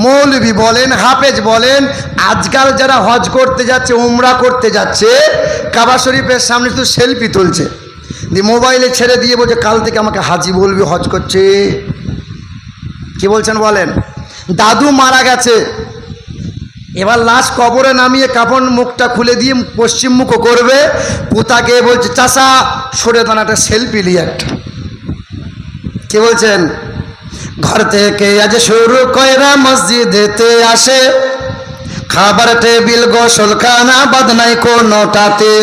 মৌলবী বলেন, হাফেজ বলেন, আজকাল যারা হজ করতে যাচ্ছে, উমরা করতে যাচ্ছে, কাবা শরীফের সামনে শুধু সেলফি তুলছে, দিয়ে মোবাইলে ছেড়ে দিয়ে বলছে কাল থেকে আমাকে হাজি বলবি, হজ করছে। কি বলছেন বলেন? দাদু মারা গেছে, এবার লাশ কবরে নামিয়ে কাফন মুখটা খুলে দিয়ে পশ্চিম মুখ করবে, পুতাকে বলছে চাচা সরে দান একটা সেলফি নিয়ে একটা। কি বলছেন? ঘর থেকে আজ শুরু কইরা মসজিদেতে আসে, খাবার টেবিল গোসলখানা বাদ নাই কোনোটাতে।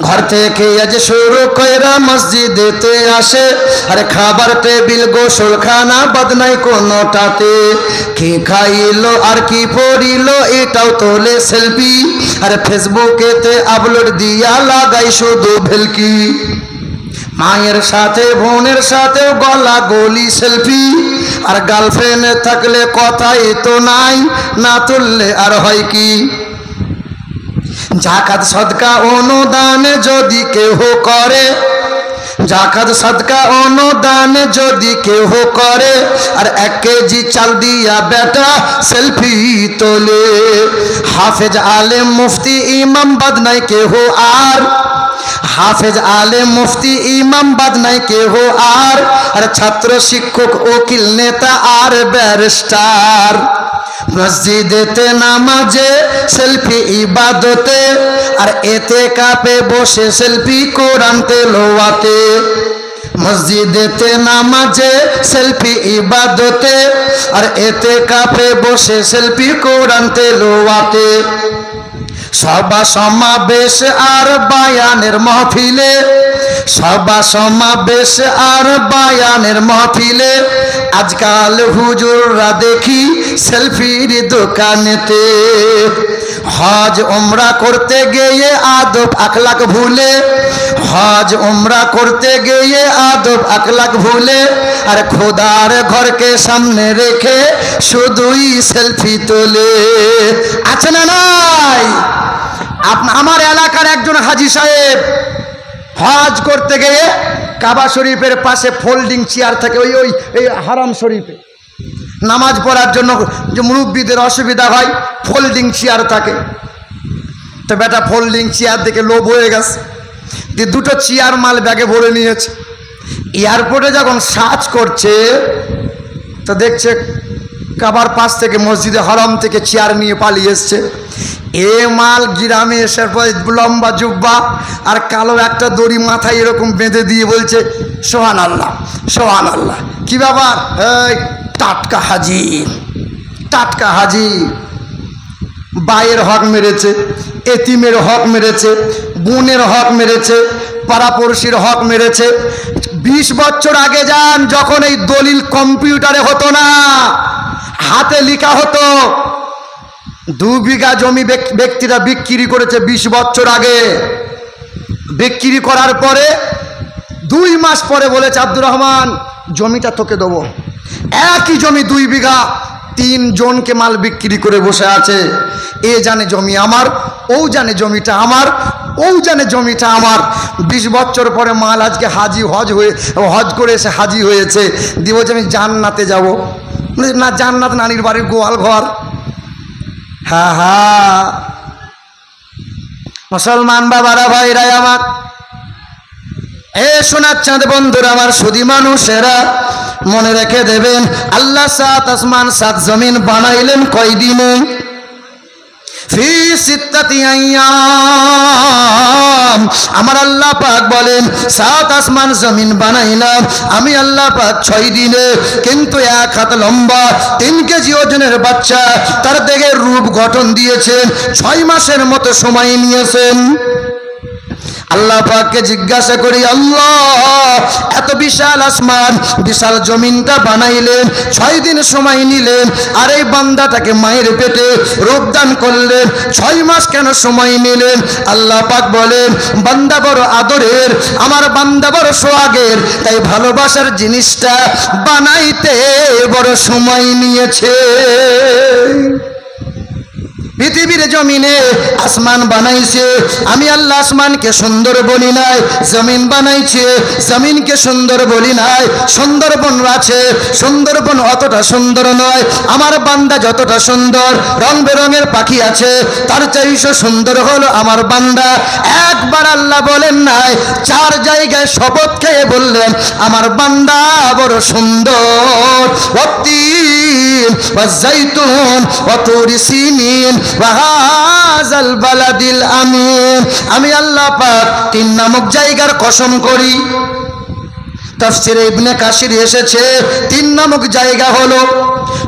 ঘর থেকে আজ শুরু কইরা মসজিদেতে আসে, আরে খাবার টেবিল গোসলখানা বাদ নাই কোনোটাতে। কি খাইলো আর কি পড়িলো এটাও তোলে সেলফি, আরে ফেসবুকেতে আপলোড দিয়া লাগাই শুধু ভেলকি। মায়ের সাথে বোনের সাথে গলা গলি সেলফি, আর গার্লফ্রেন্ড থাকলে কথাই তো নাই, না তুললে আর হয় কি। জাকাত সদকা অনুদান যদি কেহ করে, জাকাত সদকা অনুদান যদি কেহ করে, আর 1 কেজি চাল দিয়া বেটা সেলফি তোলে। হাফেজ আলেম মুফতি ইমাম বাদ নাই কেহ আর, হাফেজ আলেম মুফতি ইমাম বাদ নাই কেহ আর, আর ছাত্র শিক্ষক উকিল নেতা আর ব্যারিস্টার। মসজিদেতে নামাজে সেলফি ইবাদতে, আর এতে কাপে বসে সেলফি কোরআন তেলাওয়াতে। মসজিদেতে নামাজে সেলফি ইবাদতে, আর এতে কাপে বসে সেলফি কোরআন তেলাওয়াতে। সভা সমাবেশ আর বায়ানের মাহফিলে, সভা সমাবেশ আর বায়ানের মাহফিলে, আজকাল হুজুররা দেখি সেলফির দোকানেতে। হজ উমরা করতে গিয়ে আদব আখলাক ভুলে, হজ উমরা করতে গিয়ে আদব আখলাক ভুলে, আর খোদার ঘরকে সামনে রেখে শুধুই সেলফি তোলে। আছে না নাই? আমার এলাকার একজন হাজি সাহেব হজ করতে গিয়ে কাবা শরীফের পাশে ফোল্ডিং চেয়ার থাকে, ওই ওই এই হারাম শরীফে নামাজ পড়ার জন্য যে মুরব্বীদের অসুবিধা হয়, ফোল্ডিং চেয়ার থাকে। তো বেটা ফোল্ডিং চেয়ার দেখে লোভ হয়ে গেছে, দিয়ে 2টো চেয়ার মাল ব্যাগে ভরে নিয়েছে। এয়ারপোর্টে যখন সার্চ করছে তো দেখছে কাবার পাশ থেকে মসজিদে হারাম থেকে চেয়ার নিয়ে পালিয়ে এসছে। এ মাল গ্রামে এসে লম্বা জুব্বা আর কালো একটা দড়ি মাথায় এরকম বেঁধে দিয়ে বলছে সোহান আল্লাহ, সোহান আল্লাহ। কি ব্যাপার? এই টাটকা হাজি, টাটকা হাজি। ভাইয়ের হক মেরেছে, এতিমের হক মেরেছে, বোনের হক মেরেছে, পাড়াপড়শির হক মেরেছে। 20 বছর আগে যান, যখন এই দলিল কম্পিউটারে হতো না, হাতে লেখা হতো। 2 বিঘা জমি ব্যক্তিরা বিক্রি করেছে 20 বছর আগে। বিক্রি করার পরে 2 মাস পরে বলেছে আব্দুর রহমান জমিটা তোকে দেবো। একই জমি 2 বিঘা, 3 জনকে মাল বিক্রি করে বসে আছে। এ জানে জমি আমার, ও জানে জমিটা আমার, ও জানে জমিটা আমার। 20 বছর পরে মাল আজকে হাজি হজ করে এসে হাজি হয়েছে। দিব যে আমি জান্নাতে যাব। না, জান্নাত নানির বাড়ির গোয়াল ঘর। হ্যাঁ হ্যাঁ, মুসলমান বাবারা ভাইরাই আমার, এ সোনার চাঁদ বন্ধুরা আমার, সুধী মানুষেরা মনে রেখে দেবেন, আল্লাহ 7 আসমান 7 জমিন বানাইলেন কয়দিনে? ফি 6 আইয়াম। আমার আল্লাহ পাক বলেন 7 আসমান জমিন বানাইলাম আমি আল্লাহ পাক 6 দিনে। কিন্তু 1 হাত লম্বা 3 কেজি ওজনের বাচ্চা, তার দেখে রূপ গঠন দিয়েছেন, 6 মাসের মতো সময় নিয়েছেন। আল্লাহ পাককে জিজ্ঞাসা করি, আল্লাহ এত বিশাল আসমান বিশাল জমিনটা বানাইলেন, 6 দিন সময় নিলেন, আর এই বান্দাটাকে মায়ের পেটে রূপদান করলেন, 6 মাস কেন সময় নিলেন? আল্লাহ পাক বলেন, বান্দা বড় আদরের, আমার বান্দা বড় সোহাগের, তাই ভালোবাসার জিনিসটা বানাইতে বড় সময় নিয়েছে। পৃথিবীর জমিনে আসমান বানাইছে, আমি আল্লাহ আসমানকে সুন্দর বলি নাই। জমিন বানাইছে, জমিনকে সুন্দর বলি নাই। সুন্দরবন আছে, সুন্দরবন অতটা সুন্দর নয়। আমার বান্দা যতটা সুন্দর, রং বেরঙের পাখি আছে, তার চাইতে সুন্দর হলো আমার বান্দা। একবার আল্লাহ বলেন নাই, 4 জায়গায় শপথ খেয়ে বললেন আমার বান্দা বড় সুন্দর। ওয়াত্তিন ওয়াজাইতুন ওয়াতুরি সিনিন ওয়াহাযাল বালাদিল আমিন। আমি আল্লাহ পাক 3 নামক জায়গার কসম করি। তাফসীরে ইবনে কাসির এসেছে 3 নামক জায়গা হলো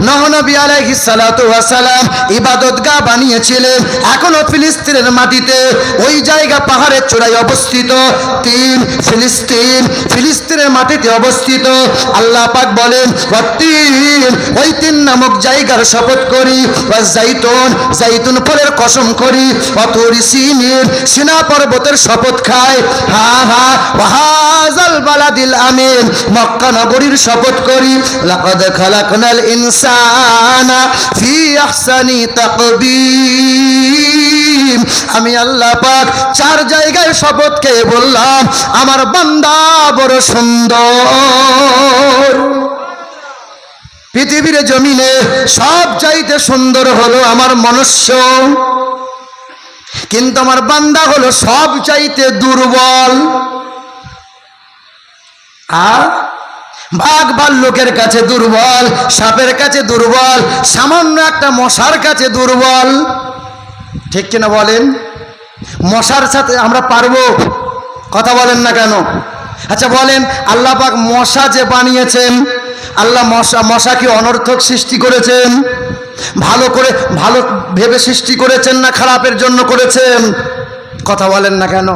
নূহ নবী আলাইহিস সালাতু ওয়াস সালাম ইবাদতগাহ বানিয়েছিলেন, এখনো ফিলিস্তিনের মাটিতে ওই জায়গা পাহাড়ের চূড়ায় অবস্থিত। 3 ফিলিস্তিন, ফিলিস্তিনের মাটিতে অবস্থিত। আল্লাহ পাক বলেন ওয়াত্তিন, ওই 3 নামক জায়গার শপথ করি। ওয়াজাইতুন, জাইতুন ফলের কসম করি। ওয়াতুরি সিনিন, সিনা পর্বতের শপথ খায়। হা হা ওয়াহাযাল বালাদিল আমিন, মক্কা নগরীর শপথ করি। লাকাদ খালাকনাল ইনসানা ফি আহসানি তাকবীম। আমি আল্লাহ পাক 4 জায়গায় শপথ খেয়ে বললাম আমার বান্দা বড় সুন্দর। পৃথিবীর জমিনে সব চাইতে সুন্দর হলো আমার মনুষ্য, কিন্তু আমার বান্দা হলো সব চাইতে দুর্বল। বাঘ ভাল্লুকের কাছে দুর্বল, সাপের কাছে দুর্বল, সামান্য একটা মশার কাছে দুর্বল। ঠিক কিনা বলেন? মশার সাথে আমরা পারবো? কথা বলেন না কেন? আচ্ছা বলেন, আল্লাহ পাক মশা যে বানিয়েছেন, আল্লাহ মশা কি অনর্থক সৃষ্টি করেছেন? ভালো করে ভালো ভেবে সৃষ্টি করেছেন না খারাপের জন্য করেছেন? কথা বলেন না কেন?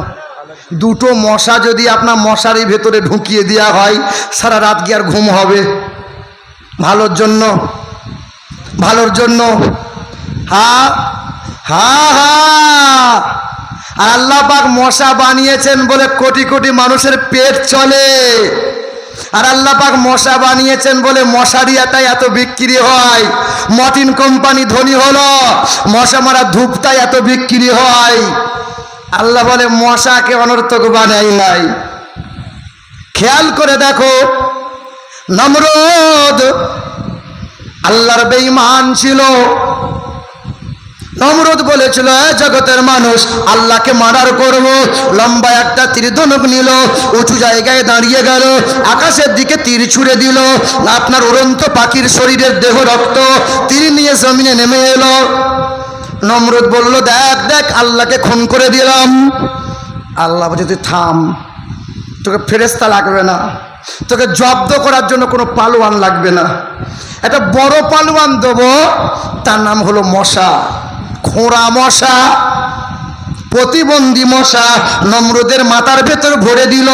2টো মশা যদি আপনার মশারির ভেতরে ঢুকিয়ে দেওয়া হয়, সারা রাত কি আর ঘুম হবে? ভালোর জন্য, ভালোর জন্য। হা হা হা। আর আল্লাহ পাক মশা বানিয়েছেন বলে কোটি কোটি মানুষের পেট চলে। আর আল্লাহ পাক মশা বানিয়েছেন বলে মশারি এত বিক্রি হয়। মর্টিন কোম্পানি ধনী হলো, মশা মারা ধূপটাই এত বিক্রি হয়। আল্লাহ বলে মশাকে অনর্থক বানাই নাই। খেয়াল করে দেখো, নমরুদ আল্লাহর বেঈমান ছিল। নমরুদ বলেছিল জগতের মানুষ আল্লাহকে মার্ডার করব। লম্বা একটা তীর ধনুক নিল, উঁচু জায়গায় দাঁড়িয়ে গেল, আকাশের দিকে তীর ছুঁড়ে দিল। আপনার উড়ন্ত পাখির শরীরের দেহ রক্ত, তীর নিয়ে জমিনে নেমে এলো। নমরুদ বলল দেখ দেখ আল্লাহকে খুন করে দিলাম। আল্লাহ বলছে তুই থাম, তোকে ফেরেশতা লাগবে না, তোকে জব্দ করার জন্য কোনো পালোয়ান লাগবে না। একটা বড় পালোয়ান দেবো, তার নাম হলো মশা, খোঁড়া মশা, প্রতিবন্ধী মশা। নমরুদের মাথার ভেতর ভরে দিল,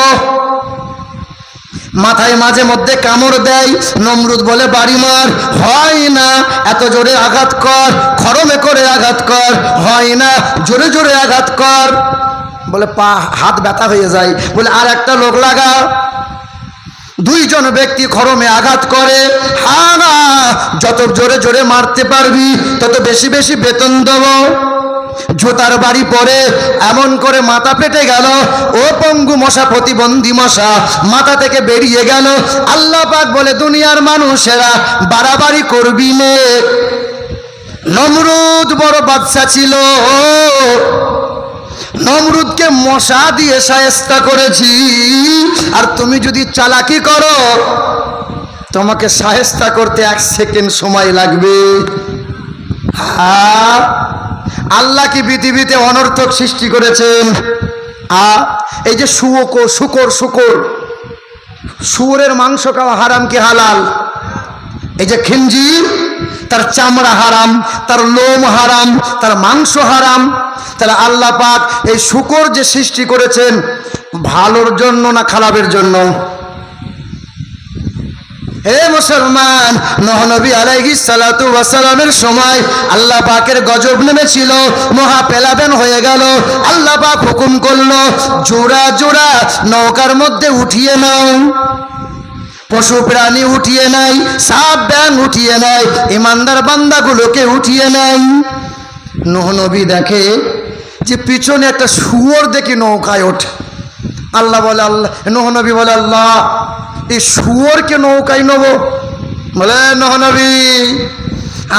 মাথায় মাঝে মধ্যে কামড় দেয়। নমরুদ বলে বাড়ি মার, হয় না, এত জোরে আঘাত কর, খরমে করে আঘাত কর, হয় না, জোরে জোরে আঘাত কর। বলে পা হাত ব্যথা হয়ে যায়। বলে আর একটা লোক লাগা। 2 জন ব্যক্তি খরমে আঘাত করে। হ্যাঁ না, যত জোরে জোরে মারতে পারবি তত বেশি বেশি বেতন দেবো। জোতার বাড়ি পরে এমন করে মাথা ফেটে গেল। ও পঙ্গু মশা, প্রতিবন্ধী মশা মাথা থেকে বেরিয়ে গেল। আল্লাহ পাক বলে দুনিয়ার মানুষেরা বাড়াবাড়ি করবি নে। নমরুদ বড় বাদশা ছিল, নমরুদকে মশা দিয়ে শায়েস্তা করেছি। আর তুমি যদি চালাকি করো, তোমাকে শায়েস্তা করতে 1 সেকেন্ড সময় লাগবে। হ্যাঁ, আল্লাহ কি পৃথিবীতে অনর্থক সৃষ্টি করেছেন? এই যে শুকর, শুয়োরের মাংস খাওয়া হারাম কি হালাল? এই যে খিনজির, তার চামড়া হারাম, তার লোম হারাম, তার মাংস হারাম। তাহলে আল্লাহ পাক এই শুকর যে সৃষ্টি করেছেন ভালোর জন্য না খারাপের জন্য? হে মুসলমান, নূহ নবী আলাইহিস সালাতু ওয়াস সালামের সময় আল্লাহ পাকের গজব নেমেছিল, মহা পেলাবেন হয়ে গেল। আল্লাহ পাক হুকুম করলো জোড়া জোড়া নৌকার মধ্যে উঠিয়ে নাও। পশু প্রাণী উঠিয়ে নাই, সাপ ব্যাং উঠিয়ে নাই, ইমানদার বান্দাগুলোকে উঠিয়ে নাই। নূহ নবী দেখে যে পিছনে একটা শুয়োর দেখি নৌকায় ওঠে। আল্লাহ বলে, আল্লাহ, নূহ নবী বলে, আল্লাহ এই শুয়োরকে নৌকায় নেব? বলে, নূহ নবী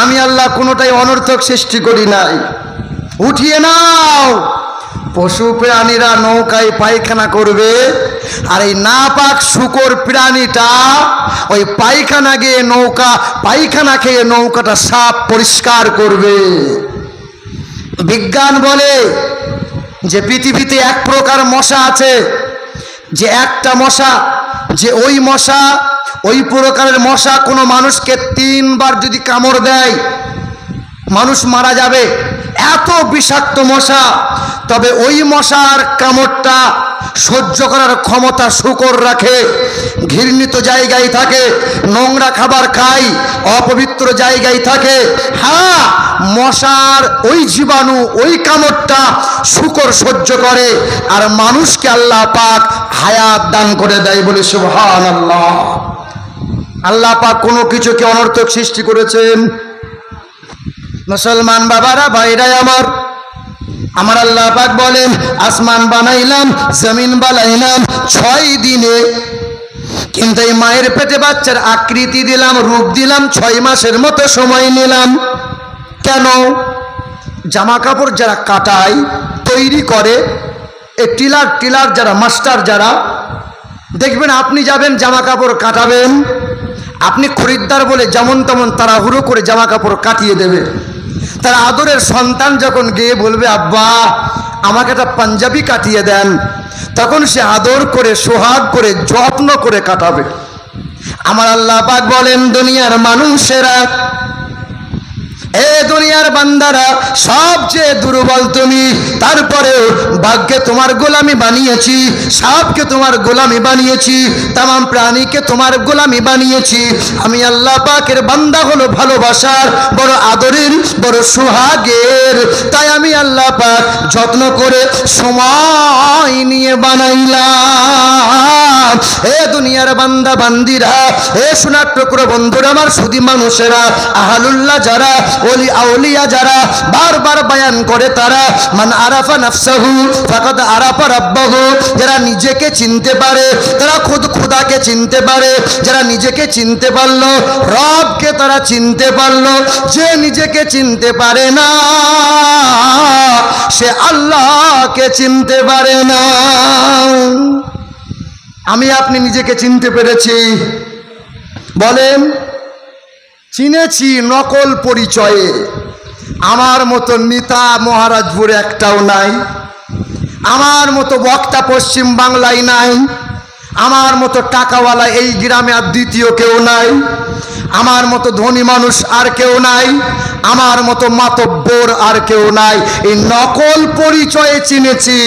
আমি আল্লাহ কোনোটাই অনর্থক সৃষ্টি করি নাই, উঠিয়ে নাও। পশু প্রাণীরা নৌকায় পায়খানা করবে, আর এই নাপাক শূকর প্রাণীটা ওই পায়খানা গিয়ে পায়খানা খেয়ে নৌকাটা সাফ পরিষ্কার করবে। বিজ্ঞান বলে যে পৃথিবীতে এক প্রকার মশা আছে, যে একটা মশা, যে ওই মশা, ওই প্রকারের মশা কোনো মানুষকে 3 বার যদি কামড় দেয় মানুষ মারা যাবে, এত বিষাক্ত মশা। তবে ওই মশার কামড়টা সহ্য করার ক্ষমতা শূকর রাখে। ঘৃণিত জায়গায় থাকে, নোংরা খাবার খায়, অপবিত্র জায়গায় থাকে। হ্যাঁ, মশার ওই জীবাণু, ওই কামড়টা শূকর সহ্য করে, আর মানুষকে আল্লাহ পাক হায়াত দান করে দেয়। বলে সুবহানাল্লাহ। আল্লাহ পাক কোনো কিছুকে অনর্থক সৃষ্টি করেছেন? মুসলমান বাবারা, ভাইরা আমার আল্লাহ পাক বলেন, আসমান বানাইলাম, জমিন বানাইলাম 6 দিনে, কিন্তু এই মায়ের পেটে বাচ্চার আকৃতি দিলাম, রূপ দিলাম 6 মাসের মতো সময় নিলাম। কেন? জামা কাপড় যারা কাটায়, তৈরি করে, এই টিলার যারা, মাস্টার যারা, দেখবেন আপনি যাবেন জামা কাপড় কাটাবেন, আপনি খরিদ্দার বলে যেমন তেমন তাড়াহুড়ো করে জামা কাপড় কাটিয়ে দেবে। তার আদরের সন্তান যখন গিয়ে বলবে, আব্বা আমাকে একটা পাঞ্জাবি কাটিয়ে দেন, তখন সে আদর করে, সোহাগ করে, যত্ন করে কাটাবে। আমার আল্লাহ পাক বলেন, দুনিয়ার মানুষেরা, এ দুনিয়ার বান্দারা, সবচেয়ে দুর্বল তুমি, তারপরেও ভাগ্যে তোমার গোলামি বানিয়েছি, সাপকে তোমার গোলামি বানিয়েছি, তামাম প্রাণীকে তোমার গোলামি বানিয়েছি। আমি আল্লাহ পাকের বান্দা হলো ভালোবাসার, বড় আদরের, বড় সোহাগের। তাই আমি আল্লাহ পাক যত্ন করে সময় নিয়ে বানাইলাম। এ দুনিয়ার বান্দা বান্দিরা, এ সোনার টুকরো বন্ধুরা, আমার সুধী মানুষেরা, আহলুল্লাহ যারা, ওলি আউলিয়া যারা, বারবার বয়ান করে তারা, মান আরাফা নাফসাহু ফাকাদ আরাফা রাব্বাহু, যারা নিজেকে চিনতে পারে তারা খোদাকে চিনতে পারে। যারা নিজেকে চিনতে পারলো, রবকে তারা চিনতে পারলো। যে নিজেকে চিনতে পারে না, সে আল্লাহকে চিনতে পারে না। আমি আপনি নিজেকে চিনতে পেরেছি? বলেন, চিনেছি নকল পরিচয়ে। আমার মতো নেতা মহারাজপুরে একটাও নাই, আমার মতো বক্তা পশ্চিম বাংলায় নাই, আমার মতো টাকাওয়ালা এই গ্রামে আর দ্বিতীয় কেউ নাই, আমার মতো ধনী মানুষ আর কেউ নাই, আমার মতো মাতব্বর আর কেউ নাই। এই নকল পরিচয়ে চিনেছি।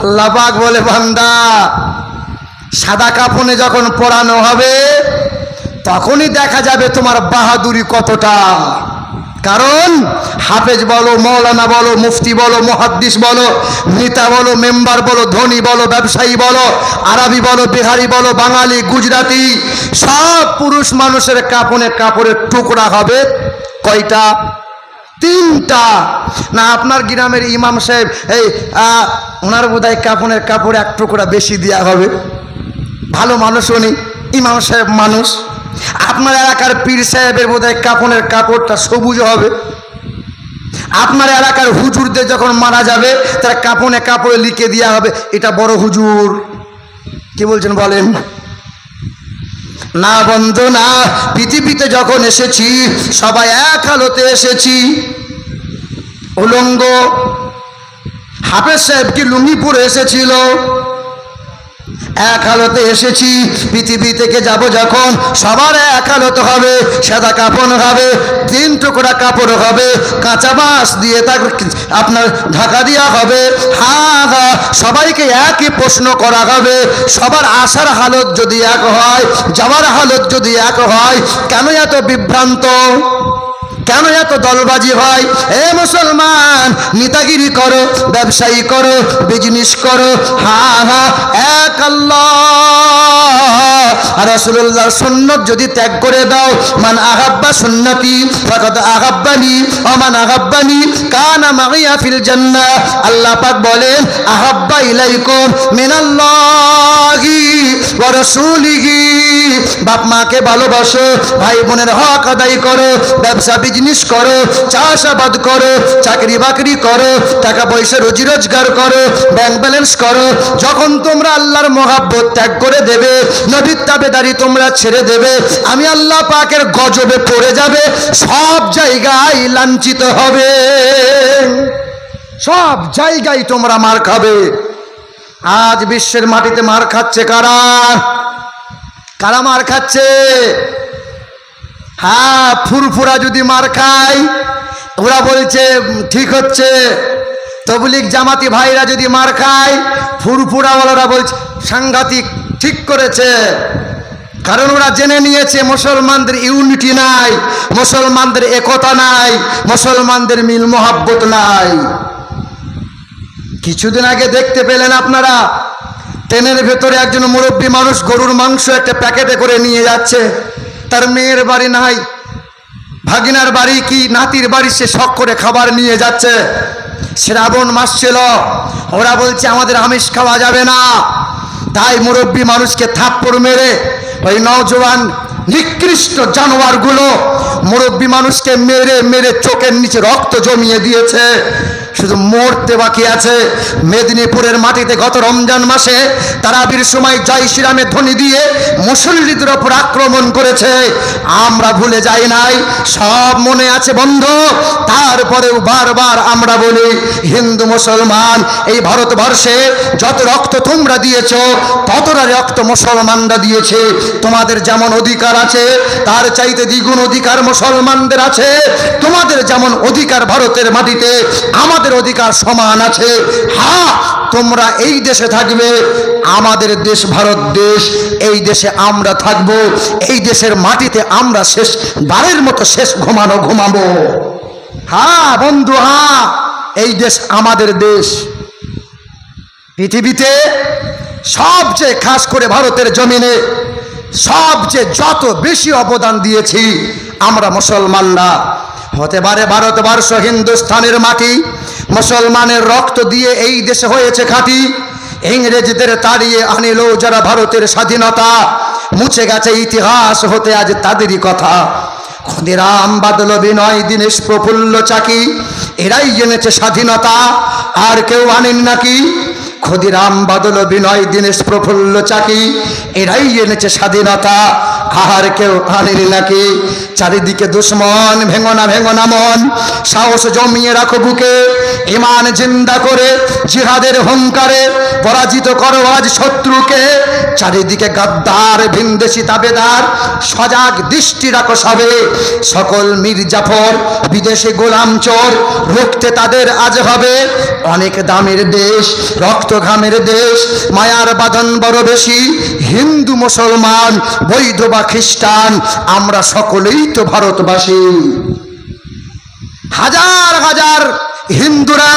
আল্লাহ পাক বলে, বান্দা সাদা কাফনে যখন পড়ানো হবে তখনই দেখা যাবে তোমার বাহাদুরি কতটা। কারণ হাফেজ বলো, মৌলানা বলো, মুফতি বলো, মুহাদ্দিস বলো, নেতা বলো, মেম্বার বলো, ধনী বলো, ব্যবসায়ী বলো, আরবি বলো, বিহারি বলো, বাঙালি, গুজরাটি, সব পুরুষ মানুষের কাপড়ের টুকরা হবে কয়টা? 3টা। না আপনার গ্রামের ইমাম সাহেব, এই ওনার বোধহয় কাপড় 1 টুকরা বেশি দেওয়া হবে, ভালো মানুষ উনি, ইমাম সাহেব মানুষ। আপনার এলাকার পীর সাহেবের বোধহয় কাপড়টা সবুজ হবে। আপনার এলাকার হুজুরদের যখন মারা যাবে তারা কাপড়ে লিখে দেওয়া হবে, এটা বড় হুজুর। কি বলছেন বলেন? না বন্ধু না, পৃথিবীতে যখন এসেছি সবাই এক হালতে এসেছি। উলঙ্গ হাফেজ সাহেব কি লুঙ্গি পরে এসেছিল? এক হালতে এসেছি। পৃথিবী থেকে যাব যখন সবার এক হালত হবে, সাদা কাফন হবে, 3 টুকরা কাপড় হবে, কাঁচা বাঁশ দিয়ে তাকে আপনার ঢাকা দেওয়া হবে। হ্যাঁ হ্যাঁ, সবাইকে একই প্রশ্ন করা হবে। সবার আসার হালত যদি এক হয়, যাওয়ার হালত যদি এক হয়, কেন এত বিভ্রান্ত? কেন এত দলবাজি হয়? এ মুসলমান, নেতাগিরি করো, ব্যবসায়ী করো, বিজনেস করো, এক আল্লাহ আর রাসূলুল্লাহর সুন্নাত যদি ত্যাগ করে দাও, মান আহাব্বা সুন্নতি ফাকাদ আহাব্বানি ওয়া মান আহাব্বানি কানা মাইয়া ফিল জান্নাহ। আল্লাহ পাক বলেন, আহাব্বা ইলাইকুম মিনাল্লাহি ওয়া রাসূলিহি। বাপ মাকে ভালোবাসো, ভাই বোনের হক আদায় করো, ব্যবসা বিজনেস করো, চাষাবাদ করো, চাকরি বাকরি করো, টাকা পয়সা রুজি রোজগার করো, ব্যাংক ব্যালেন্স করো। যখন তোমরা আল্লাহর মহব্বত ত্যাগ করে দেবে, নবীর তাবেদারি তোমরা ছেড়ে দেবে, আমি আল্লাহ পাকের গজবে পড়ে যাবে, সব জায়গায় লাঞ্ছিত হবে, সব জায়গায় তোমরা মার খাবে। আজ বিশ্বের মাটিতে মার খাচ্ছে কারা? কারা মার খাচ্ছে? ফুরফুরা যদি মার খায়, ওরা বলছে ঠিক হচ্ছে। তবলিগ জামাতি ভাইরা যদি মার খায়, ফুরফুরাওয়ালারা বলছে সাংঘাতিক, ঠিক করেছে। কারণ ওরা জেনে নিয়েছে মুসলমানদের ইউনিটি নাই, মুসলমানদের একতা নাই, মুসলমানদের মিল মোহাব্বত নাই। কিছুদিন আগে দেখতে পেলেন আপনারা, ট্রেনের ভেতরে একজন মুরব্বী মানুষ গরুর মাংস একটা প্যাকেটে করে নিয়ে যাচ্ছে। তার মেয়ের বাড়ি নাই, ভাগিনার বাড়ি কি নাতির বাড়ি, সে শখ করে খাবার নিয়ে যাচ্ছে। শ্রাবণ মাস ছিল, ওরা বলছে আমাদের আমিষ খাওয়া যাবে না। তাই মুরব্বী মানুষকে থাপ্পড় মেরে ওই নওজোয়ান নিকৃষ্ট জানোয়ারগুলো মুরব্বী মানুষকে মেরে মেরে চোখের নিচে রক্ত জমিয়ে দিয়েছে, শুধু মরতে বাকি আছে। মেদিনীপুরের মাটিতে গত রমজান মাসে তারাবির সময় জয় শ্রীরামের ধ্বনি দিয়ে মুসল্লিদের ওপর আক্রমণ করেছে। আমরা ভুলে যাই নাই, সব মনে আছে বন্ধু। তারপরেও বারবার আমরা বলি, হিন্দু মুসলমান এই ভারতবর্ষে যত রক্ত তোমরা দিয়েছ, ততটা রক্ত মুসলমানরা দিয়েছে। তোমাদের যেমন অধিকার আছে, তার চাইতে দ্বিগুণ অধিকার মুসলমানদের আছে। তোমাদের যেমন অধিকার ভারতের মাটিতে, আমাদের অধিকার সমান আছে। তোমরা এই দেশে থাকবে, আমাদের দেশ ভারত দেশ, এই দেশে আমরা থাকব, এই দেশের মাটিতে আমরা শেষ বারের মতো শেষ ঘুমাবো। বন্ধু, এই দেশ আমাদের দেশ। পৃথিবীতে সবচেয়ে, খাস করে ভারতের জমিনে সবচেয়ে যত বেশি অবদান দিয়েছি আমরা মুসলমানরা। হতে পারে ভারতবর্ষ হিন্দুস্থানের মাটি, মুসলমানের রক্ত দিয়ে এই দেশে হয়েছে খাঁটি। ইংরেজদের তাড়িয়ে আনিল যারা ভারতের স্বাধীনতা, মুছে গেছে ইতিহাস হতে আজ তাদেরই কথা। ক্ষুদিরাম বাদল বিনয় দীনেশ প্রফুল্ল চাকি, এরাই এনেছে স্বাধীনতা, আর কেউ আনেন নাকি? ক্ষুদিরাম বাদল বিনয় দীনেশ প্রফুল্ল চাকি, এরাই এনেছে স্বাধীনতা, আর কেউ আনেনি নাকি? চারিদিকে দুশ্মন, ভেঙনা ভেঙনা মন, সাহস জমিয়ে রাখো বুকে, ইমান জিন্দা করে জিহাদের হুঙ্কারে পরাজিত করো আজ শত্রুকে। চারিদিকে গাদ্দার ভিনদেশি তাবেদার, সজাগ দৃষ্টি রাখো সবে। সকল মির্জাফর বিদেশে গোলাম চোর, রুখতে তাদের আজ হবে। অনেক দামের দেশ, রক্ত ঘামের দেশ, মায়ার বাঁধন বড় বেশি। হিন্দু মুসলমান, বৈধ বা খ্রিস্টান, আমরা সকলেই তো ভারতবাসী। হাজার হাজার হিন্দুরা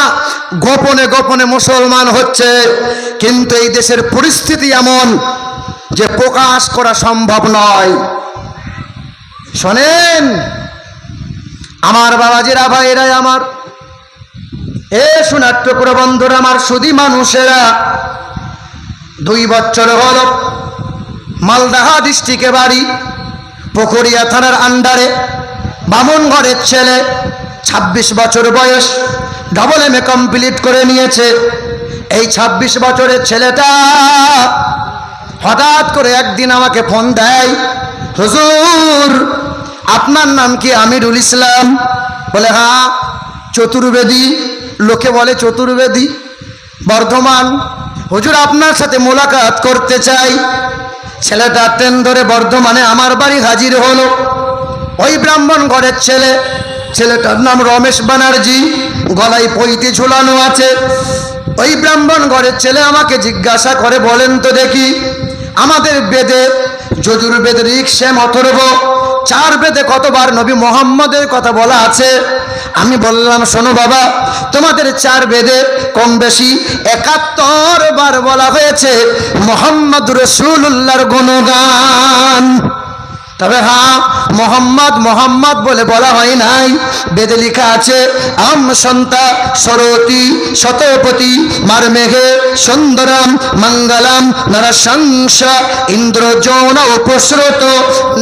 গোপনে গোপনে মুসলমান হচ্ছে, কিন্তু এই দেশের পরিস্থিতি এমন যে প্রকাশ করা সম্ভব নয়। শোনেন আমার বাবাজিরা, ভাইরা আমার, সোনাট্টপুর বন্ধুরা আমার, সুধী মানুষেরা, 2 বছর হল মালদাহা ডিস্ট্রিক্টে বাড়ি, পুকুরিয়া থানার আন্ডারে, বামুন ঘরের ছেলে, 26 বছর বয়স, ডবল MA কমপ্লিট করে নিয়েছে। এই 26 বছরের ছেলেটা হঠাৎ করে একদিন আমাকে ফোন দেয়, হুজুর আপনার নাম কি? আমিরুল ইসলাম। বলে হ্যাঁ। চতুর্বেদী, লোকে বলে চতুর্বেদী, বর্ধমান। হুজুর আপনার সাথে মোলাকাত করতে চাই। ছেলেটা ট্রেন ধরে বর্ধমানে আমার বাড়ি হাজির হলো। ওই ব্রাহ্মণ ঘরের ছেলে, ছেলেটার নাম রমেশ ব্যানার্জি, গলায় পৈতে ঝুলানো আছে। ওই ব্রাহ্মণ ঘরের ছেলে আমাকে জিজ্ঞাসা করে, বলেন তো দেখি আমাদের বেদে যজুর্বেদ, ঋক, শ্যাম, অথর্ব চার বেদে কতবার নবী মুহাম্মদের কথা বলা আছে? আমি বললাম শোনো বাবা, তোমাদের চার বেদে কম বেশি 71 বার বলা হয়েছে মুহাম্মদ রাসূলুল্লাহর গুণগান। তবে হ্যাঁ, মোহাম্মদ মোহাম্মদ বলে বলা হয় নাই। বেদে লেখা আছে আম সন্তা সরতি শতপতি মারমেঘে সুন্দরম মঙ্গলম নরশংস ইন্দ্রযৌন উপসৃত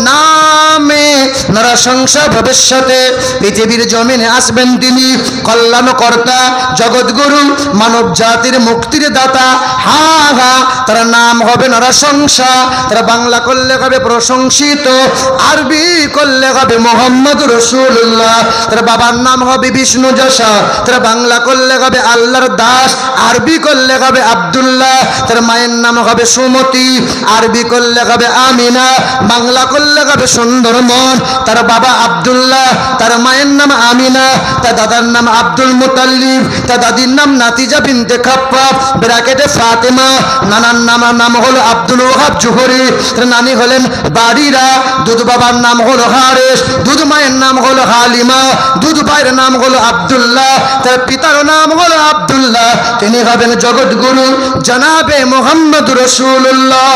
নামে নরশংস ভবিষ্যতে। পৃথিবীর জমিনে আসবেন তিনি কল্যাণকর্তা, জগৎগুরু, মানব জাতির মুক্তির দাতা। হা হা, তার নাম হবে নরশংসা। তারা বাংলা করলে হবে প্রশংসিত, আরবি করলে হবে মোহাম্মদ রাসূলুল্লাহ। তার বাবার নাম হবে বিষ্ণু যশা, তার বাংলা করলে হবে আল্লাহর দাস, আরবি করলে হবে আব্দুল্লাহ। তার মায়ের নাম হবে সুমতি, আরবি করলে হবে আমিনা, বাংলা করলে হবে সুন্দরমন। তার বাবা আব্দুল্লাহ, তার মায়ের নাম আমিনা, তার দাদার নাম আব্দুল মুতাল্লিব, তার দাদির নাম নাতিজা বিনতে খাপ্পাব ব্র্যাকেটে ফাতেমা। নানার নাম হলো আব্দুল ওহাব জুহরি, তার নানি হলেন বাড়িরা। দুধ বাবার নাম হলো হারেস, দুধ মায়ের নাম হলো হালিমা, দুধ ভাইয়ের নাম হলো আব্দুল্লাহ, তার পিতার নাম হলো আব্দুল্লাহ। তিনি হবেন জগৎগুরু জনাবে মুহাম্মদ রাসূলুল্লাহ।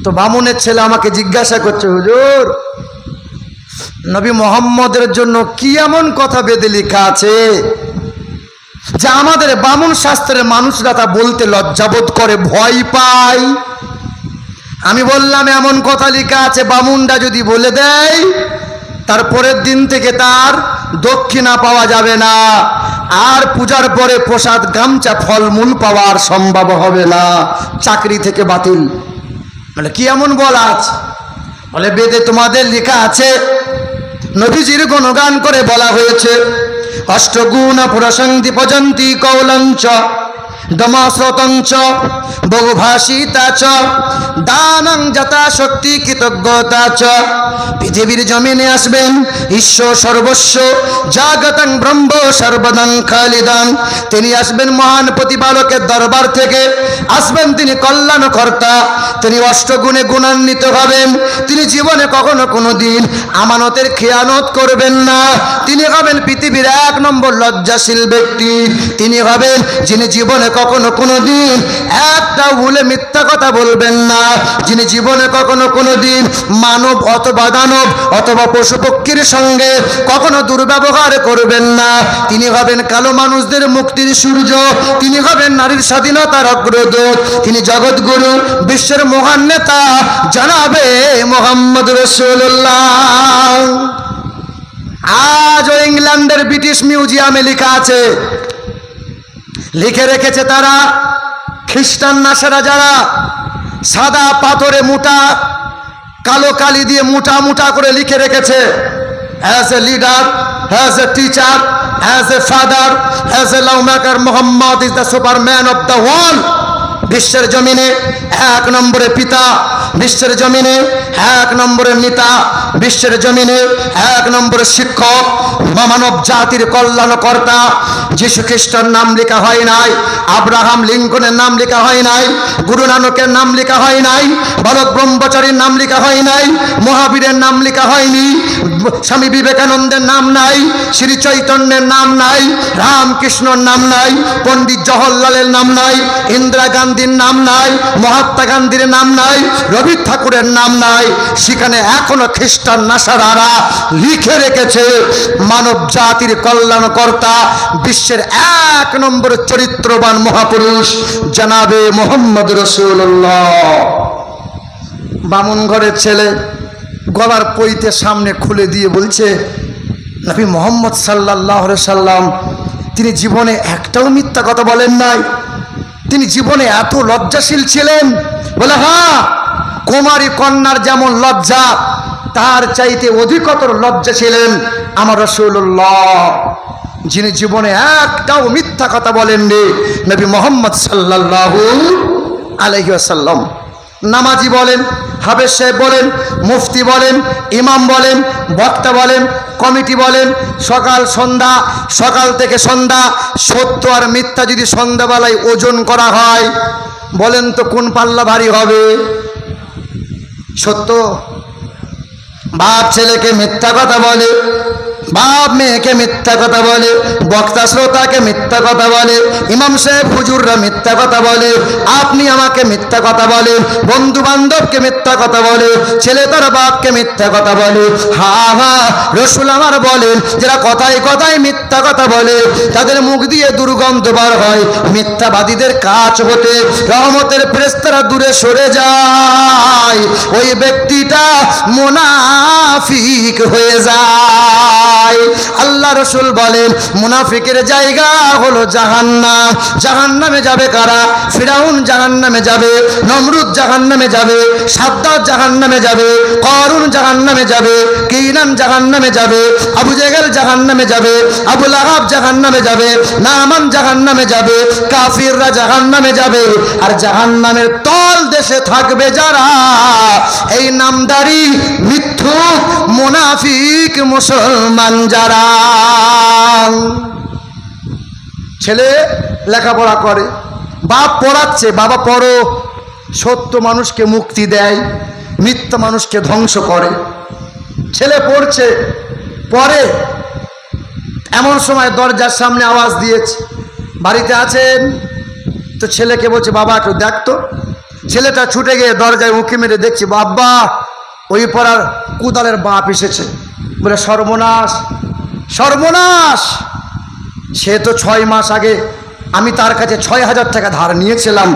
তো বামুনের ছেলে আমাকে জিজ্ঞাসা করছে, হুজুর নবী মুহাম্মদের জন্য কি এমন কথা বেদে লেখা আছে যা আমাদের বামুন শাস্ত্রের মানুষরা তা বলতে লজ্জাবোধ করে, ভয় পায়? আমি বললাম এমন কথা লেখা আছে বামুনরা যদি বলে দেয় তারপরের দিন থেকে তার দক্ষিণা পাওয়া যাবে না, আর পূজার পরে প্রসাদ গামছা ফলমূল পাওয়ার সম্ভব হবে না, চাকরি থেকে বাতিল। বলে কি এমন বলা আছে? বলে বেদে তোমাদের লেখা আছে, নবীজির গুণগান করে বলা হয়েছে অষ্টগুণ প্রসন্তি পজন্তি কৌলঞ্চ দমস্রতঞ্চ বহুভাষিতা চ দানং যথা শক্তি কৃতজ্ঞতা চ। পৃথিবীর জমিনে আসবেন ঈশ্বর সর্বস্ব জাগতং ব্রহ্ম সর্বদং খালিদং। তিনি আসবেন মহান প্রতিপালকের দরবার থেকে, আসবেন তিনি কল্যাণকর্তা, তিনি অষ্টগুণে গুণান্বিত হবেন। তিনি জীবনে কখনো কোনো দিন আমানতের খেয়ানত করবেন না। তিনি হবেন পৃথিবীর 1 নম্বর লজ্জাশীল ব্যক্তি। তিনি হবেন যিনি জীবনে কখনো কোনো দিন একটা ভুলে মিথ্যা কথা বলবেন না, যিনি জীবনে কখনো কোনো দিন মানব অথবা দানব অথবা পশু পক্ষীর সঙ্গে কখনো দুর্ব্যবহার করবেন না। তিনি হবেন কালো মানুষদের মুক্তির সূর্য, তিনি হবেন নারীর স্বাধীনতার অগ্রদূত, তিনি জগৎগুরু, বিশ্বের মহান নেতা জনাবে মুহাম্মদ রাসূলুল্লাহ। আজও ইংল্যান্ডের ব্রিটিশ মিউজিয়ামে লেখা আছে, লিখে রেখেছে তারা খ্রিস্টান নাসারা যারা সাদা পাথরে মোটা কালো কালি দিয়ে মোটা মোটা করে লিখে রেখেছে, as a leader, as a teacher, as a father, as a lawmaker, Muhammad is the superman of the world. বিশ্বের জমিনে 1 নম্বরে পিতা, বিশ্বের জমিনে 1 নম্বরে নেতা, বিশ্বের জমিনে 1 নম্বরে শিক্ষক, মানব জাতির কল্যাণকর্তা। যীশু খ্রিস্টের নাম লেখা হয় নাই, আব্রাহাম লিঙ্কনের নাম লেখা হয় নাই, গুরু নানকের নাম লেখা হয় নাই, বালক ব্রহ্মচারীর নাম লেখা হয় নাই, মহাবীরের নাম লেখা হয়নি, স্বামী বিবেকানন্দের নাম নাই, শ্রী চৈতন্যের নাম নাই, রামকৃষ্ণর নাম নাই, পণ্ডিত জওহরলালের নাম নাই, ইন্দিরা গান্ধীর নাম নাই, মহাত্মা গান্ধীর নাম নাই, রবি ঠাকুরের নাম নাই। সেখানে এখনো খ্রিস্টান নাসারারা লিখে রেখেছে মানব জাতির কল্যাণকর্তা, বিশ্বের 1 নম্বর চরিত্রবান মহাপুরুষ জনাবে মুহাম্মদ রাসূলুল্লাহ। বামুন ঘরের ছেলে গলার পইতে সামনে খুলে দিয়ে বলছে, নবী মুহাম্মদ সাল্লাল্লাহু আলাইহি সাল্লাম তিনি জীবনে একটাও মিথ্যা কথা বলেন নাই, তিনি জীবনে এত লজ্জাশীল ছিলেন। বলে হ্যাঁ, কুমারী কন্যার যেমন লজ্জা তার চাইতে অধিকতর লজ্জা ছিলেন আমার রাসূলুল্লাহ, যিনি জীবনে একটাও মিথ্যা কথা বলেননি, নবী মুহাম্মদ সাল্লাল্লাহু আলাইহি ওয়াসাল্লাম। নামাজি বলেন, হাফেজ সাহেব বলেন, মুফতি বলেন, ইমাম বলেন, বক্তা বলেন, কমিটি বলেন, সকাল সন্ধ্যা, সকাল থেকে সন্ধ্যা সত্য আর মিথ্যা যদি সন্ধ্যাবেলায় ওজন করা হয়, বলেন তো কোন পাল্লা ভারী হবে? সত্য? বাপ ছেলেকে মিথ্যা কথা বলে, বাপ মেয়েকে মিথ্যা কথা বলে, বক্তা শ্রোতাকে মিথ্যা কথা বলে, ইমাম সাহেব হুজুররা মিথ্যা কথা বলে, আপনি আমাকে মিথ্যা কথা বলে, বন্ধু বান্ধবকে মিথ্যা কথা বলে, ছেলে তার বাপকে মিথ্যা কথা বলে। হা হা, রসুল আমার বলেন যারা কথায় কথায় মিথ্যা কথা বলে তাদের মুখ দিয়ে দুর্গন্ধ বার হয়, মিথ্যাবাদীদের কাছ হতে রহমতের ফেরেশতারা দূরে সরে যায়, ওই ব্যক্তিটা মুনাফিক হয়ে যায়। আল্লাহ রসুল বলেন মুনাফিকের জায়গা হলো জাহান্নাম। জাহান্নামে যাবে কারা? ফিরাউন জাহান্নামে যাবে, নমরুদ জাহান্নামে যাবে, সাদ্দাত জাহান্নামে যাবে, করুন জাহান্নামে যাবে, কিনান জাহান্নামে যাবে, আবু জেহেল জাহান্নামে যাবে, আবু লাহাব জাহান্নামে যাবে, নামান জাহান্নামে যাবে, কাফিররা জাহান্নামে যাবে। আর জাহান্নামের তল দেশে থাকবে যারা, এই নামদারি মিথ্যুক মুনাফিক মুসলমান যারা। ছেলে লেখাপড়া করে, বাপ পড়াচ্ছে, বাবা পড়ো, সত্য মানুষকে মুক্তি দেয়, মিথ্যা মানুষকে ধ্বংস করে। ছেলে পড়ছে, পড়ে, এমন সময় দরজার সামনে আওয়াজ দিয়েছে, বাড়িতে আছেন? তো ছেলেকে বলছে বাবা একটু দেখতো। ছেলেটা ছুটে গিয়ে দরজায় উঁকি মেরে দেখছে বাবা ওই পড়ার কুদালের বাপ এসেছে। বলে সর্বনাশ, সর্বনাশ! সে তো 6 মাস আগে আমি তার কাছে 6,000 টাকা ধার নিয়েছিলাম।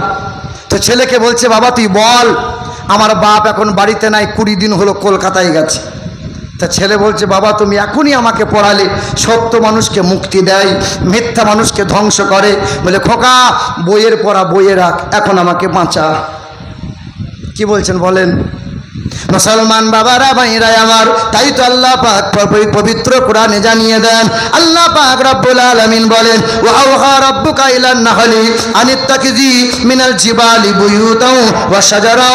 তো ছেলেকে বলছে বাবা তুই বল, আমার বাপ এখন বাড়িতে নাই, 20 দিন হলো কলকাতায় গেছে। তা ছেলে বলছে বাবা তুমি এখনই আমাকে পড়ালে, সত্য মানুষকে মুক্তি দেয়, মিথ্যা মানুষকে ধ্বংস করে। বলে খোকা বইয়ের পড়া বইয়ে রাখ, এখন আমাকে বাঁচা। কি বলছেন বলেন? মুসলমান বাবারা ভাইরা আমার, তাই তো আল্লাহ পাক পবিত্র কোরআনে জানিয়ে দেন, আল্লাহ পাক রব্বুল আলামিন বলেন ওয়া আওহা রাব্বুকা ইলান নাহলি আনিত্তাকিজি মিনাল জিবালি বুয়ুতাও ওয়া শাজারা।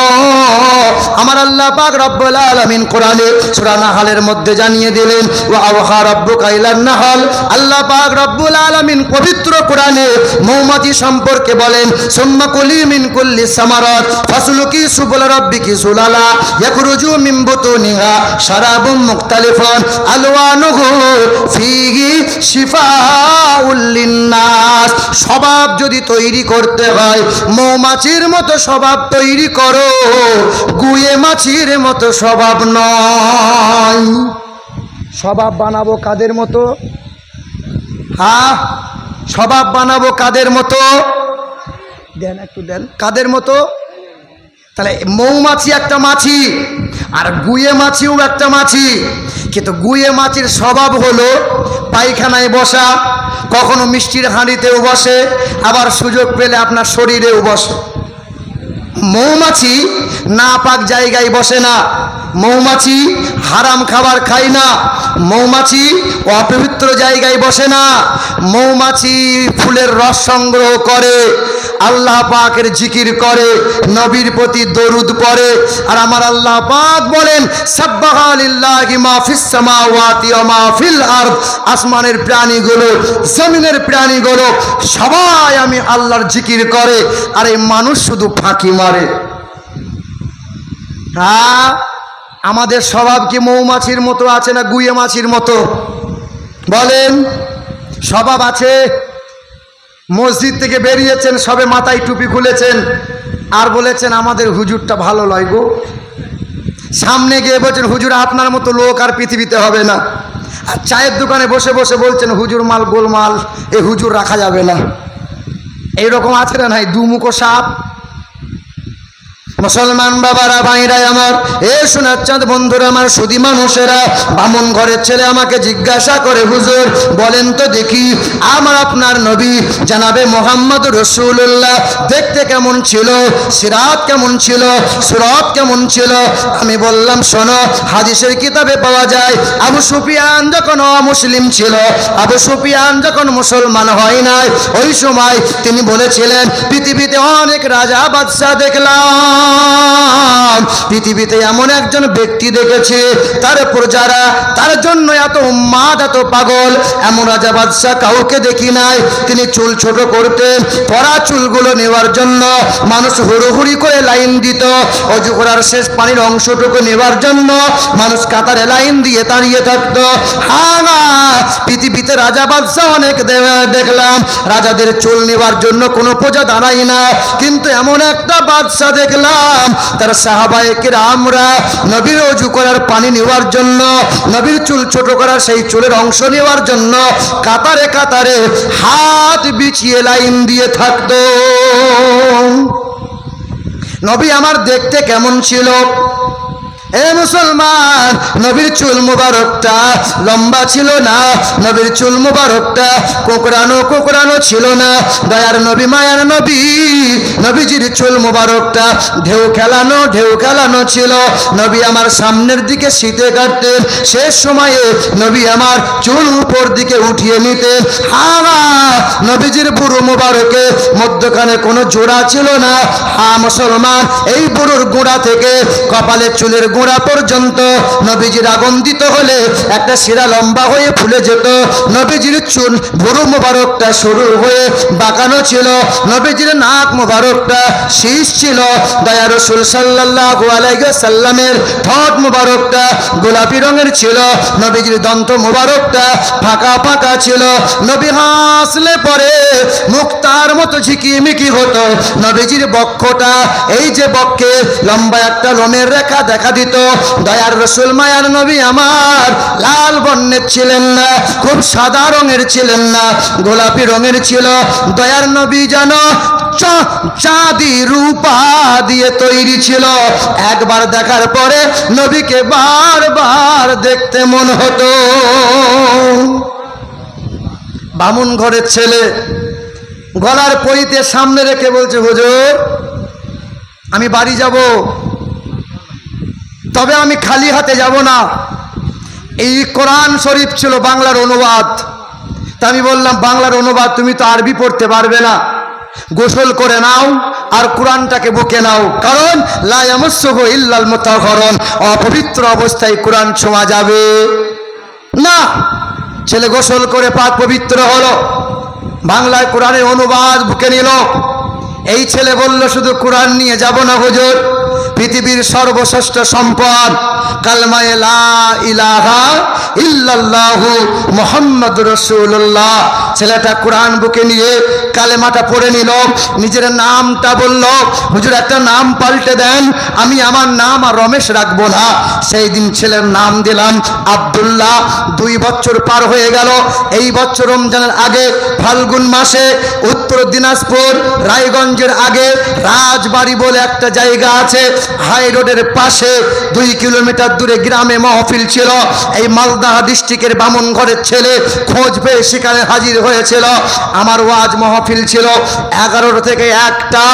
আমার আল্লাহ পাক রব্বুল আলামিন কোরআনে সূরা নাহলের মধ্যে জানিয়ে দিলেন ওয়া আওহা রাব্বুকা ইলান নাহল। আল্লাহ পাক রব্বুল আলামিন পবিত্র কোরআনে মৌমাছি সম্পর্কে বলেন সুম্মা কুলি মিন কুল্লি সামারাত ফাসলুকি সুবুল রাব্বিকি সুলালা ইয়াখরুজু মিন বুতুনিহা শারাবুম মুখতালিফুন আলওয়ানুহু ফীহি শিফাউল লিন্নাস। স্বভাব যদি তৈরি করতে হয় মৌমাছির মতো স্বভাব তৈরি করো, গুয়ে মাছির মতো স্বভাব নয়। স্বভাব বানাবো কাদের মতো? হ্যাঁ, স্বভাব বানাবো কাদের মতো? দেন একটু দেন, কাদের মতো? তাহলে মৌমাছি একটা মাছি আর গুয়ে মাছিও একটা মাছি, কিন্তু গুয়ে মাছির স্বভাব হলো পায়খানায় বসা, কখনো মিষ্টির হাঁড়িতেও বসে, আবার সুযোগ পেলে আপনার শরীরেও বসে। মৌমাছি নাপাক জায়গায় বসে না, মৌমাছি হারাম খাবার খায় না, মৌমাছি অপবিত্র জায়গায় বসে না, মৌমাছি ফুলের রস সংগ্রহ করে, আল্লাহ পাকের জিকির করে, নবীর প্রতি দরুদ পড়ে। আর আমার আল্লাহ পাক বলেন সাব্বাহা লিল্লাহি মা ফিস সামাওয়াতি ওয়া মা ফিল আরদ, আসমানের প্রাণীগুলো জমিনের প্রাণীগুলো সবাই আমি আল্লাহর জিকির করে, আর এই মানুষ শুধু ফাঁকি মারে। হ্যাঁ, আমাদের স্বভাব কি মৌমাছির মতো আছে না গুয়ে মাছির মতো? বলেন, স্বভাব আছে। মসজিদ থেকে বেরিয়েছেন, সবে মাথায় টুপি খুলেছেন, আর বলেছেন আমাদের হুজুরটা ভালো লয় গো। সামনে গিয়ে বলছেন হুজুর আপনার মতো লোক আর পৃথিবীতে হবে না। আর চায়ের দোকানে বসে বসে বলছেন হুজুর মাল গোলমাল, এ হুজুর রাখা যাবে না। এইরকম আছে না নাই? দুমুখো সাপ। মুসলমান বাবারা ভাইরা আমার, এ শোনার চাঁদ বন্ধুরা আমার, সুধী মানুষেরা, বামুন ঘরের ছেলে আমাকে জিজ্ঞাসা করে হুজুর বলেন তো দেখি আমার আপনার নবী জানাবে মোহাম্মদ রসুল্লাহ দেখতে কেমন ছিল, সিরাত কেমন ছিল, সুরত কেমন ছিল? আমি বললাম শোনো, হাদিসের কিতাবে পাওয়া যায় আবু সুফিয়ান যখন অমুসলিম ছিল, আবু সুফিয়ান যখন মুসলমান হয় নাই, ওই সময় তিনি বলেছিলেন পৃথিবীতে অনেক রাজা বাদশাহ দেখলাম, পৃথিবীতে এমন একজন ব্যক্তি দেখেছে তার প্রজারা তার জন্য এত উম্মাদ এত পাগল, এমন রাজা বাদশাহ কাউকে দেখি নাই। তিনি চুল ছোট করতেন, পরা চুলগুলো নেওয়ার জন্য মানুষ হুড়োহুড়ি করে লাইন দিত। অজু করার শেষ পানির অংশটুকু নেওয়ার জন্য মানুষ কাতারে লাইন দিয়ে দাঁড়িয়ে থাকতো। হ্যাঁ, পৃথিবীতে রাজা বাদশাহ অনেক দেখলাম, রাজাদের চুল নেওয়ার জন্য কোনো প্রজা দাঁড়ায় না, কিন্তু এমন একটা বাদশাহ দেখলাম তার সাহাবায়ে কিরামরা নবীর অজু করার পানি নেওয়ার জন্য, নবীর চুল ছোট করার সেই চুলের অংশ নেওয়ার জন্য কাতারে কাতারে হাত বিছিয়ে লাইন দিয়ে থাকতো। নবী আমার দেখতে কেমন ছিল? এ মুসলমান, নবীর চুল মুবারকটা লম্বা ছিল না, নবীর চুল মুবারকটা কোকড়ানো কোকড়ানো ছিল না। দয়ার নবী, মায়ার নবী, নবীজির চুল মুবারকটা ঢেউ খেলানো ছিল। নবী আমার সামনের দিকে শীতে কাটতেন, শেষ সময়ে নবী আমার চুল উপর দিকে উঠিয়ে নিতেন। নবীজির বুড়ো মুবারকে মধ্যখানে কোনো জোড়া ছিল না। মুসলমান, এই বুড়োর গোড়া থেকে কপালের চুলের গোড়া পর্যন্ত নবীজির আগুন দিতে হলে একটা শিরা লম্বা হয়ে ফুলে যেত। নবীজির চুল বুড়ো মুবারকটা সরু হয়ে বাঁকানো ছিল, নবীজির নাক মুবারকটা শীষ ছিল। দয়া রাসূল সাল্লাল্লাহু আলাইহি ওয়াসাল্লামের ঠোঁট মুবারকটা গোলাপি রঙের ছিল, নবীজির দন্ত মুবারকটা ফাঁকা ফাঁকা ছিল। নবী হাসলে পরে মুক্তার মতো ঝিকিমিকি হতো। নবীজির বক্ষটা, এই যে বক্ষে লম্বা একটা লোমের রেখা দেখা দিত। দয়ার রাসূল, মায়ার নবী আমার লাল বর্ণের ছিলেন না, খুব সাদা রঙের ছিলেন না, গোলাপি রঙের ছিল। দয়ার নবী যেন চাঁদি রূপা দিয়ে তৈরি ছিল। একবার দেখার পরে নবীকে বারবার দেখতে মন হতো। বামুন ঘরের ছেলে গলার পরিতে সামনে রেখে বলছে, হুজুর আমি বাড়ি যাব, তবে আমি খালি হাতে যাব না। এই কোরআন শরীফ ছিল বাংলার অনুবাদ। তা আমি বললাম, বাংলার অনুবাদ তুমি তো আরবি পড়তে পারবে না, গোসল করে নাও আর কোরআনটাকে বুকে নাও, কারণ লা ইয়ামাসসুহু ইল্লাল মুতাহহারুন, অপবিত্র অবস্থায় কোরআন ছোঁয়া যাবে না। ছেলে গোসল করে পাক পবিত্র হলো, বাংলায় কোরআনের অনুবাদ বুকে নিল। এই ছেলে বলল, শুধু কোরআন নিয়ে যাব না হুজুর, পৃথিবীর সর্বশ্রেষ্ঠ সম্পদ কালমায়ে লা ইলাহা ইল্লাল্লাহু মুহাম্মাদুর রাসূলুল্লাহ। ছেলেটা কোরআন বুকে নিয়ে কালেমাটা পড়ে নিল, নিজের নামটা বলল, হুজুর একটা নাম পাল্টে দেন, আমি আমার নাম আর রমেশ রাখবো না। সেই দিন ছেলের নাম দিলাম আব্দুল্লাহ। 2 বছর পার হয়ে গেল। এই বছর রমজানের আগে ফাল্গুন মাসে উত্তর দিনাজপুর রায়গঞ্জের আগে রাজবাড়ি বলে একটা জায়গা আছে, হাই রোডের পাশে 2 কিলোমিটার দূরে গ্রামে মহফিল ছিল। এই মালদা ডিস্ট্রিক্টের বামুন ঘরের ছেলে খোঁজ পেয়ে সেখানে হাজির হয়েছিল। আমার ওয়াজ মহফিল ছিল 11 থেকে 1টা,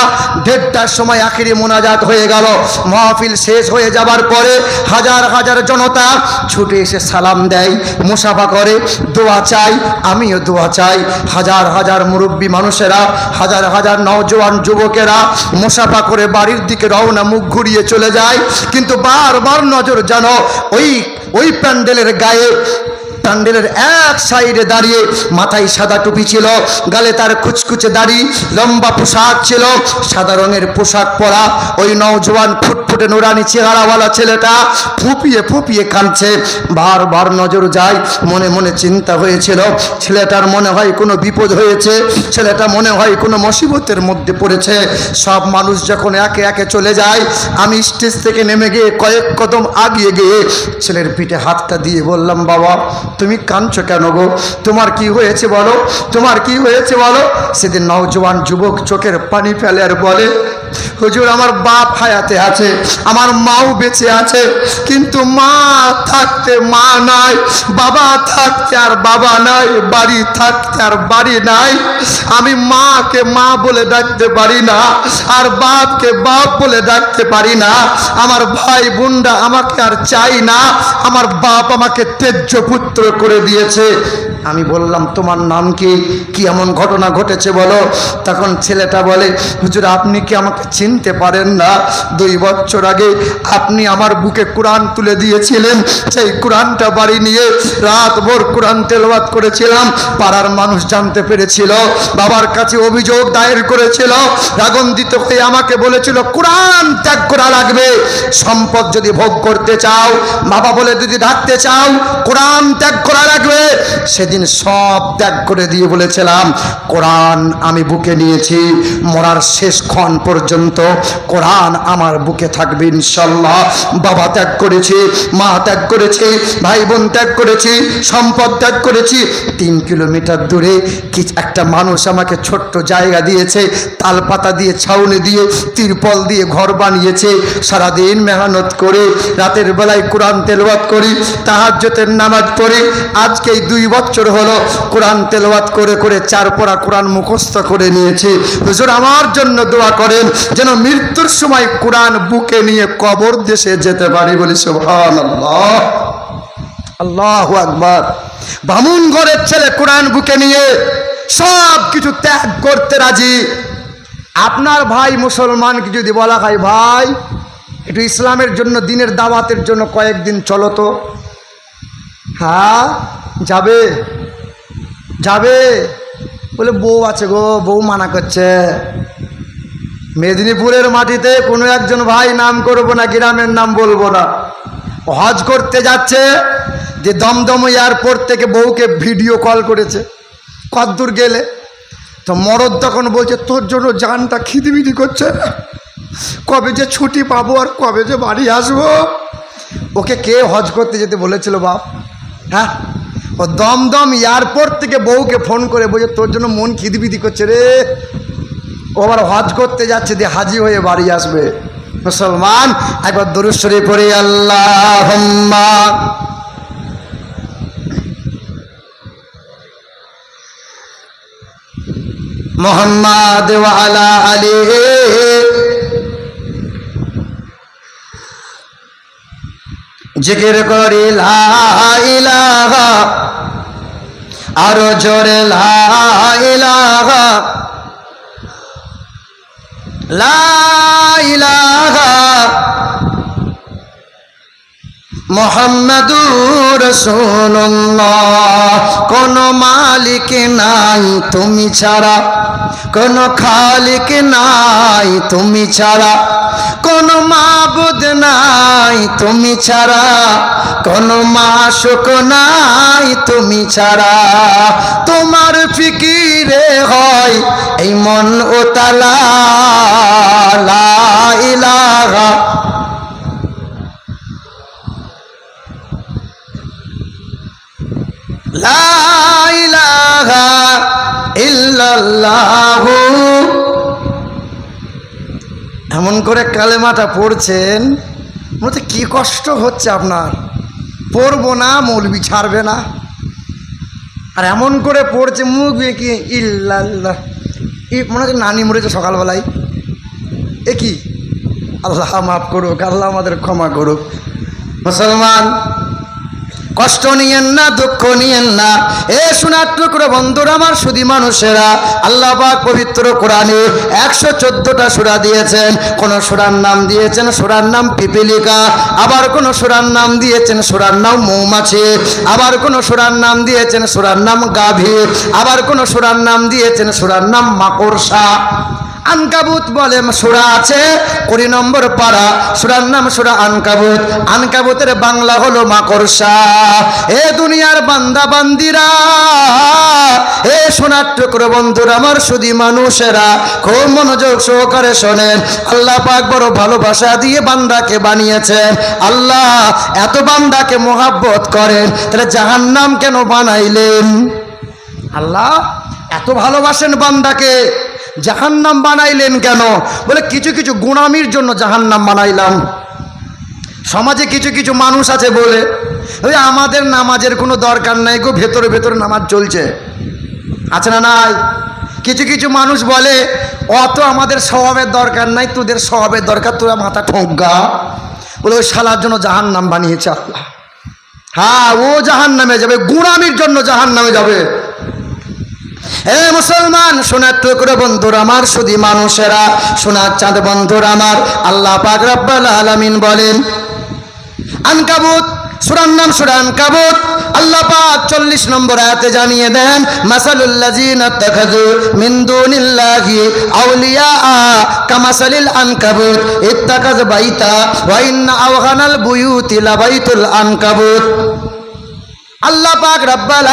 1:30টার সময় আখিরি মোনাজাত হয়ে গেল। মহফিল শেষ হয়ে যাবার পরে হাজার হাজার জনতা ছুটে এসে সালাম দেয়, মুসাফা করে, দোয়া চাই, আমিও দোয়া চাই। হাজার হাজার মুরব্বী মানুষেরা, হাজার হাজার নওজোয়ান যুবকেরা মুসাফা করে বাড়ির দিকে রওনা, মুখ ঘুরিয়ে চলে যায়। কিন্তু বারবার নজর যেন ওই প্যান্ডেলের গায়ে, প্যান্ডেলের এক সাইডে দাঁড়িয়ে, মাথায় সাদা টুপি ছিল, গালে তার কুচকুচে দাড়ি, লম্বা পোশাক ছিল, সাদা রঙের পোশাক পরা ওই নওজোয়ান ফুটফুটে নুরানি চেহারাওয়ালা ছেলেটা ফুপিয়ে ফুপিয়ে কাঁদছে। বারবার নজর যায়, মনে মনে চিন্তা হয়েছিল, ছেলেটার মনে হয় কোনো বিপদ হয়েছে, ছেলেটা মনে হয় কোনো মুসিবতের মধ্যে পড়েছে। সব মানুষ যখন একে একে চলে যায়, আমি স্টেজ থেকে নেমে গিয়ে কয়েক কদম আগিয়ে গিয়ে ছেলের পিঠে হাতটা দিয়ে বললাম, বাবা তুমি কাঁদছো কেন গো? তোমার কি হয়েছে বলো, তোমার কি হয়েছে বলো? সেদিন নওজোয়ান যুবক চোখের পানি ফেলে আর বলে, হুজুর আমার বাপ হায়াতে আছে, আমার মাও বেঁচে আছে, কিন্তু মা থাকতে মা নাই, বাবা থাকতে আর বাবা নাই, বাড়ি থাকতে আর বাড়ি নাই। আমি মাকে মা বলে ডাকতে পারি না, আর বাপকে বাপ বলে ডাকতে পারি না। আমার ভাই বোনরা আমাকে আর চাই না, আমার বাপ আমাকে তেজ্য পুত্র করে দিয়েছে। আমি বললাম, তোমার নাম কি, কি এমন ঘটনা ঘটেছে বলো? তখন ছেলেটা বলে, হুজুর আপনি কি আমাকে আমাকে চিনতে পারেন না। 2 বছর আগে আপনি আমার বুকে কোরআন তুলে দিয়েছিলেন, সেই কোরআনটা বাড়ি নিয়ে রাতভর কোরআন তেলাওয়াত করেছিলাম। পাড়ার মানুষ জানতে পেরেছিল, বাবার কাছে অভিযোগ দায়ের করেছিল, রাগান্বিত হয়ে আমাকে বলেছিল কোরআন ত্যাগ করা লাগবে। সম্পদ যদি ভোগ করতে চাও, বাবা বলে যদি ডাকতে চাও, কোরআন ত্যাগ করা লাগবে। সেদিন সব ত্যাগ করে দিয়ে বলেছিলাম কোরআন আমি বুকে নিয়েছি, মরার শেষ ক্ষণ পর্যন্ত কোরআন আমার বুকে থাকবে ইনশাআল্লাহ। বাবা ত্যাগ করেছি, মা ত্যাগ করেছি, ভাই বোন ত্যাগ করেছি, সম্পদ ত্যাগ করেছি। 3 কিলোমিটার দূরে একটা মানুষ আমাকে ছোট্ট জায়গা দিয়েছে, তালপাতা দিয়ে ছাউনি দিয়ে তিরপল দিয়ে ঘর বানিয়েছে। সারাদিন মেহনত করে রাতের বেলায় কোরআন তেলাওয়াত করি, তাহাজ্জুদের নামাজ পড়ি। আজকে 2 বছর হলো কোরআন তেলাওয়াত করে করে 4 পারা কোরআন মুখস্থ করে নিয়েছি। হুজুর আমার জন্য দোয়া করেন যেন মৃত্যুর সময় কোরআন বুকে নিয়ে কবর দেশে যেতে পারি। বলি সুবহানাল্লাহ, আল্লাহু আকবার। বামুন ঘরের ছেলে কোরআন বুকে নিয়ে সব কিছু ত্যাগ করতে রাজি। আপনার ভাই মুসলমানকে যদি বলা হয় ভাই একটু ইসলামের জন্য, দিনের দাওয়াতের জন্য কয়েকদিন চলো তো, হ্যাঁ যাবে যাবে বলে বউ আছে গো, বউ মানা করছে। মেদিনীপুরের মাটিতে কোনো একজন ভাই, নাম করবো না, গ্রামের নাম বলবো না, হজ করতে যাচ্ছে, যে দমদম এয়ারপোর্ট থেকে বউকে ভিডিও কল করেছে। কতদূর গেলে তো মরদ তখন বলছে তোর জন্য জানটা খিদিবিদি করছে, কবে যে ছুটি পাবো আর কবে যে বাড়ি আসবো। ওকে কে হজ করতে যেতে বলেছিল বাপ? হ্যাঁ, ও দমদম এয়ারপোর্ট থেকে বউকে ফোন করে বলছে তোর জন্য মন খিদিবিদি করছে রে। ও আবার হজ করতে যাচ্ছে, দিয়ে হাজি হয়ে বাড়ি আসবে। মুসলমান একবার দরুদ শরীফ পড়ে আল্লাহুম্মা মুহাম্মাদ ওয়া আলা আলিহি জিকির করি লা ইলাহা, আরো জোরে লা ইলাহা, লা ইলাহা মুহাম্মাদুর রাসূলুল্লাহ। কোন মালিক নাই তুমি ছাড়া, কোন খালিক নাই তুমি ছাড়া, কোন মাবুদ নাই তুমি ছাড়া, কোন মাশুক নাই তুমি ছাড়া। তোমার ফিকিরে হয় এই মন ও তালা, লা ইলাহা লা ইলাহা ইল্লাল্লাহু। এমন করে কালেমাটা পড়ছেন, মনে কি কষ্ট হচ্ছে আপনার। পড়বো না, মৌলবি ছাড়বে না, আর এমন করে পড়ছে মুখ কি ইল্লাল্লাহ, মনে হচ্ছে নানি মরেছে সকালবেলায়। এ কি, আল্লাহ মাফ করুক, আল্লাহ আমাদের ক্ষমা করুক। মুসলমান কষ্ট নিয়েন না, দুঃখ নিয়েন না। এ সোনার টুকরো বন্ধুরা আমার, সুধী মানুষেরা, আল্লাহ পাক পবিত্র কোরআনে 114টা সূরা দিয়েছেন। কোন সূরার নাম দিয়েছেন সূরার নাম পিপীলিকা, আবার কোন সূরার নাম দিয়েছেন সূরার নাম মৌমাছি, আবার কোন সূরার নাম দিয়েছেন সূরার নাম গাভী, আবার কোন সূরার নাম দিয়েছেন সূরার নাম মাকড়সা। আনকাবুত বলে সূরা আছে 20 নম্বর পারা, সূরার নাম সূরা আনকাবুত। আনকাবুতের বাংলা হলো মাকড়সা। এ দুনিয়ার বান্দা বান্দিরা, এ সোনার টুকরো বন্ধুরা আমার, সুধী মানুষেরা, খুব মনোযোগ সহকারে শোনেন। আল্লাহ পাক বড় ভালোবাসা দিয়ে বান্দাকে বানিয়েছেন। আল্লাহ এত বান্দাকে মোহাব্বত করেন, তাহলে জাহান্নাম কেন বানাইলেন? আল্লাহ এত ভালোবাসেন বান্দাকে, জাহান্নাম বানাইলেন কেন? বলে কিছু কিছু গুনামির জন্য জাহান্নাম বানাইলাম। সমাজে কিছু কিছু মানুষ আছে বলে ওই আমাদের নামাজের কোনো দরকার নাই গো, ভেতরে ভেতরে নামাজ চলছে, আছে না নাই? কিছু কিছু মানুষ বলে অত আমাদের স্বভাবের দরকার নাই, তোদের স্বভাবের দরকার, তোরা মাথা ঠোঁকা। বলে ওই শালার জন্য জাহান্নাম বানিয়েছে আল্লাহ। হ্যাঁ, ও জাহান্নামে যাবে, গুনামির জন্য জাহান্নামে যাবে। হে মুসলমান, সোনার টুকরো বন্ধুরা আমার, শুধু মানুষেরা, সোনার চাঁদ বন্ধুরা আমার, আল্লাহ পাক রব্বুল আলামিন বলেন আনকাবুত, সূরার নাম সূরা আনকাবুত, আল্লাহ পাক 40 নম্বর আয়াতে জানিয়ে দেন, মাসালুল লাযিনা ইত্তাখাযু মিন দুনিল্লাহি আউলিয়া কামাসালিল আনকাবুত ইত্তাখাযা বাইতা ওয়া ইন্না আওহানাল বুয়ুতি লাবাইতুল আনকাবুত। আল্লাহ পাক রব্বুল